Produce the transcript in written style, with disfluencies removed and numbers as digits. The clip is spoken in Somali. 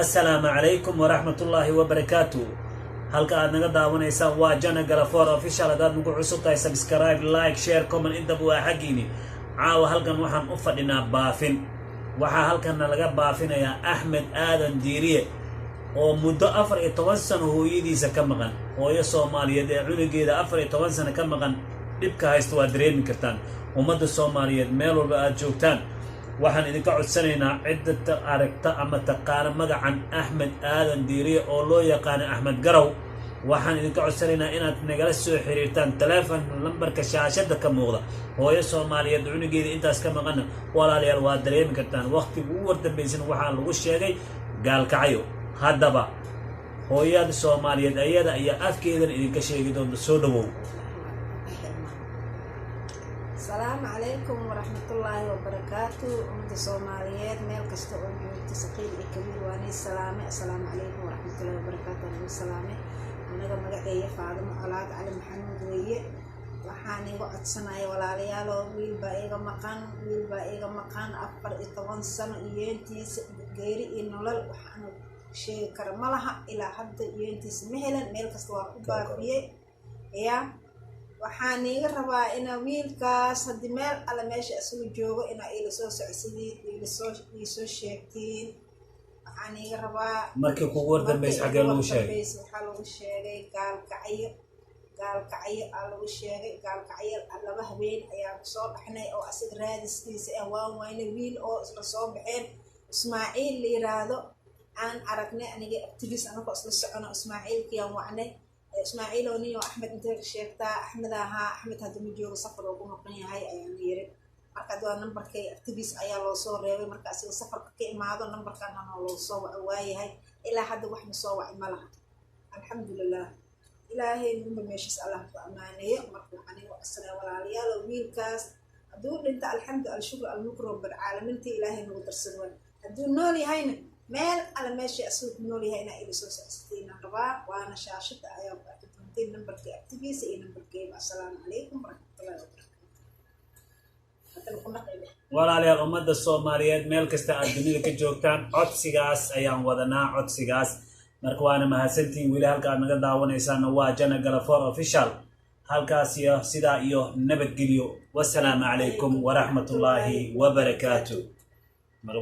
السلام عليكم ورحمة الله وبركاته. halka aad naga daawanaysaa waa Jana Galafoor official. hadaad nagu cusub tahay subscribe, like, share, comment intaba waa xaqiini. caawa halkan waxaan u fadhinaa baafin. waxaa halkan laga baafinayaa Axmed Aadan Diiriye oo muddo 14 sano hooyadiisa ka maqan. hooyo Soomaaliyeed ee cunugeeda 14 sano ka maqan dhibka haysto waa dareemi kartaan. ummadda Soomaaliyeed meel walba aad joogtaan waxaan idinka codsanaynaa cidda aragta ama taqaana magacan Axmed Aadan Diiriye oo loo yaqaan Axmed Garow. waxaan idinka codsanaynaa inaad nagala soo xiriirtaan telefoon lambarka shaashada ka muuqda. hooyo Soomaaliyeed cunugeeda intaas ka maqan walaalayaal waa dareemi kartaan. waqtigu ugu wardambaysan waxaa lagu sheegay gaalkacyo. haddaba hooyada Soomaaliyeed ayada iyo afkeedan idinka sheegi doonta. soo dhawow. السلام عليكم ورحمة الله وبركاته. أمد الصوماليات ميل كستو أمد سقيل كبير واني السلامة. السلام عليكم ورحمة الله وبركاته. السلامة. أنا قم قاعدة فاضل محلات على محمد ويا وحاني وقت سنة ولا ليالو ويل بائع مكان أكبر إتوان سنة ينتي غيري إنه لا وحنا شيء كرملها إلى حد ينتي سمهلا ميل كستو أكبر فيه يا waxaan iga rabaa ina wiilkaas hadii meel alla meesha asugu joogo ina ila soo socodsiin ila soo sheegtiin. waxaan iga rabaa markii kugu wardambaysa xagee lagu sheegay waxa lagu sheegay gaalkacyo lagu sheegay gaalkacyo laba habeen ayaa soo dhaxnay oo asig raadiskiisa ah waan wayne wiil oo isla soo baxeen Ismaaciil la yiraahdo aan aragnay aniga activist anako isla socono Ismaaciil kiyaan wacnay إسماعيل ونيو أحمد أنت شيختا أحمد هذا مجيو سفر وقومقني هاي أيام يرد مركز نمبر كي أكتبيس أيا لو صور ريوي مركز سفر كي ما هذا نمبر كان أنا لو صور أواي هاي إلى حد واحد صور عملها الحمد لله إلهي نمبر ماشي سأله فأمانية مركز عني وأسرع ولا عليا لو ويلكاس أدون أنت الحمد الشكر المكرم بالعالمين تي إلهي نقدر سنوان أدون نولي هاينا meel ala meeshii asugu nool yahay ina ila soo socodsiina rabaa waana shaashada ayaa ku aragtay numberka activities iyo numberkeeda. assalaamu calaykum warahmatullaahi wabarakaatuh. walaalayaal ummadda Soomaaliyeed meel kasta aad dunida ka joogtaan codsigaas ayaan wadanaa codsigaas marka waana mahadsantiin. wili halka aad naga daawanaysaan waa Jana Galafoor official. halkaas iyo sidaa iyo nabadgelyo. wassalaamu calaykum warahmatullaahi wabarakaatuh.